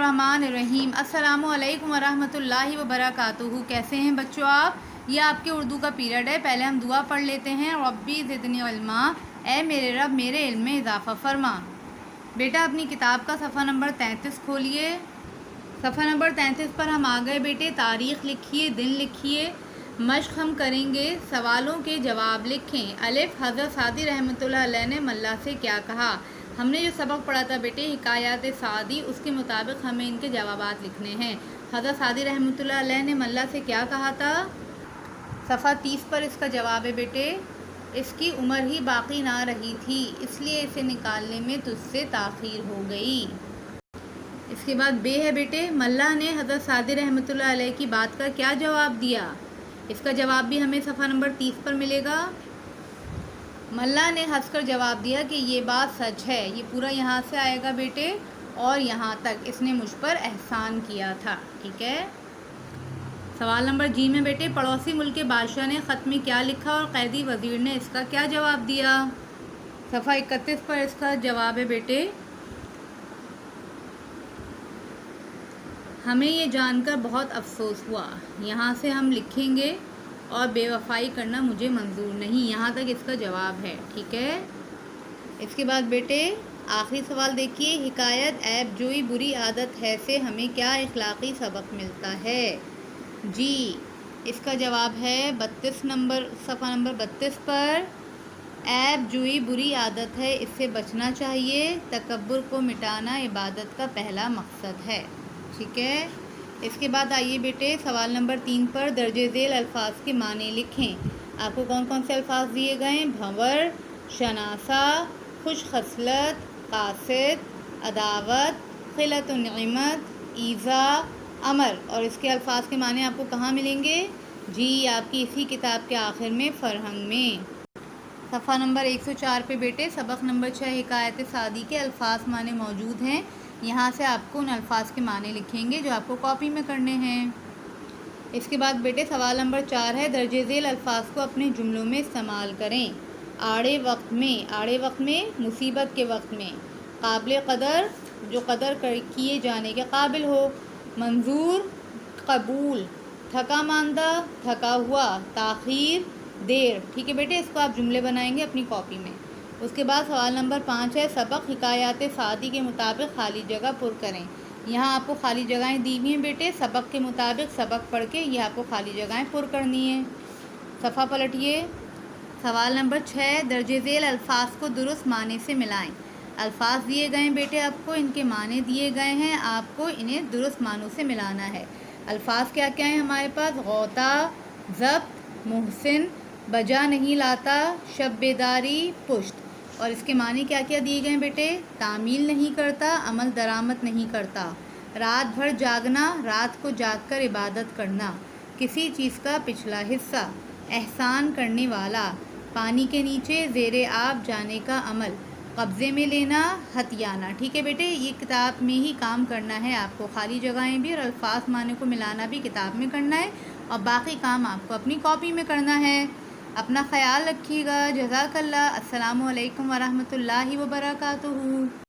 الرحمن الرحیم۔ السلام علیکم ورحمۃ اللہ وبرکاتہ۔ کیسے ہیں بچوں آپ؟ یہ آپ کے اردو کا پیریڈ ہے۔ پہلے ہم دعا پڑھ لیتے ہیں۔ ربی زدنی علما، اے میرے رب میرے علم میں اضافہ فرما۔ بیٹا اپنی کتاب کا صفحہ نمبر 33 کھولیے۔ صفحہ نمبر 33 پر ہم آ گئے بیٹے۔ تاریخ لکھیے، دن لکھیے۔ مشق ہم کریں گے، سوالوں کے جواب لکھیں۔ الف، حضرت سعدی رحمۃ اللہ علیہ نے ملا سے کیا کہا؟ ہم نے جو سبق پڑھا تھا بیٹے حکایات سعدی، اس کے مطابق ہمیں ان کے جوابات لکھنے ہیں۔ حضرت سعدی رحمۃ اللہ علیہ نے ملا سے کیا کہا تھا؟ صفحہ 30 پر اس کا جواب ہے بیٹے، اس کی عمر ہی باقی نہ رہی تھی، اس لیے اسے نکالنے میں تجھ سے تاخیر ہو گئی۔ اس کے بعد بے ہے بیٹے، ملا نے حضرت سعدی رحمۃ اللہ علیہ کی بات کا کیا جواب دیا؟ اس کا جواب بھی ہمیں صفحہ نمبر 30 پر ملے گا۔ ملا نے ہنس کر جواب دیا کہ یہ بات سچ ہے۔ یہ پورا یہاں سے آئے گا بیٹے اور یہاں تک، اس نے مجھ پر احسان کیا تھا۔ ٹھیک ہے۔ سوال نمبر جی میں بیٹے، پڑوسی ملک کے بادشاہ نے خط میں کیا لکھا اور قیدی وزیر نے اس کا کیا جواب دیا؟ صفحہ 31 پر اس کا جواب ہے بیٹے، ہمیں یہ جان کر بہت افسوس ہوا، یہاں سے ہم لکھیں گے اور بے وفائی کرنا مجھے منظور نہیں۔ یہاں تک اس کا جواب ہے۔ ٹھیک ہے۔ اس کے بعد بیٹے آخری سوال دیکھیے، حکایت عیب جوئی بری عادت ہے سے ہمیں کیا اخلاقی سبق ملتا ہے؟ جی اس کا جواب ہے 32 نمبر، صفحہ نمبر 32 پر، عیب جوئی بری عادت ہے، اس سے بچنا چاہیے، تکبر کو مٹانا عبادت کا پہلا مقصد ہے۔ ٹھیک ہے۔ اس کے بعد آئیے بیٹے سوال نمبر 3 پر، درج ذیل الفاظ کے معنی لکھیں۔ آپ کو کون کون سے الفاظ دیے گئے ہیں؟ بھنور، شناسہ، خوش خصلت، قاصد، عداوت، قلت نعمت، ایذا، امر، اور اس کے الفاظ کے معنی آپ کو کہاں ملیں گے؟ جی آپ کی اسی کتاب کے آخر میں، فرہنگ میں۔ صفحہ نمبر 104 پہ بیٹے سبق نمبر 6 حکایت سعدی کے الفاظ معنی موجود ہیں۔ یہاں سے آپ کو ان الفاظ کے معنی لکھیں گے جو آپ کو کاپی میں کرنے ہیں۔ اس کے بعد بیٹے سوال نمبر 4 ہے، درج ذیل الفاظ کو اپنے جملوں میں استعمال کریں۔ آڑے وقت میں، آڑے وقت میں مصیبت کے وقت میں، قابل قدر جو قدر کیے جانے کے قابل ہو، منظور قبول، تھکا ماندہ تھکا ہوا، تاخیر دیر۔ ٹھیک ہے بیٹے، اس کو آپ جملے بنائیں گے اپنی کاپی میں۔ اس کے بعد سوال نمبر 5 ہے، سبق حکایات سعدی کے مطابق خالی جگہ پر کریں۔ یہاں آپ کو خالی جگہیں دی ہوئی ہیں بیٹے، سبق کے مطابق سبق پڑھ کے یہ آپ کو خالی جگہیں پر کرنی ہیں۔ صفحہ پلٹیے۔ سوال نمبر 6، درج ذیل الفاظ کو درست معنی سے ملائیں۔ الفاظ دیے گئے ہیں بیٹے آپ کو، ان کے معنی دیے گئے ہیں، آپ کو انہیں درست معنوں سے ملانا ہے۔ الفاظ کیا کیا ہیں ہمارے پاس؟ غوطہ، ضبط، محسن، بجا نہیں لاتا، شب بیداری، پشت، اور اس کے معنی کیا کیا دیے گئے ہیں بیٹے؟ تعمیل نہیں کرتا، عمل درآمد نہیں کرتا، رات بھر جاگنا، رات کو جاگ کر عبادت کرنا، کسی چیز کا پچھلا حصہ، احسان کرنے والا، پانی کے نیچے زیر آب جانے کا عمل، قبضے میں لینا، ہتھیانا۔ ٹھیک ہے بیٹے، یہ کتاب میں ہی کام کرنا ہے آپ کو، خالی جگہیں بھی اور الفاظ معنی کو ملانا بھی کتاب میں کرنا ہے، اور باقی کام آپ کو اپنی کاپی میں کرنا ہے۔ اپنا خیال رکھیے گا۔ جزاک اللہ۔ السلام علیکم ورحمۃ اللہ وبرکاتہ۔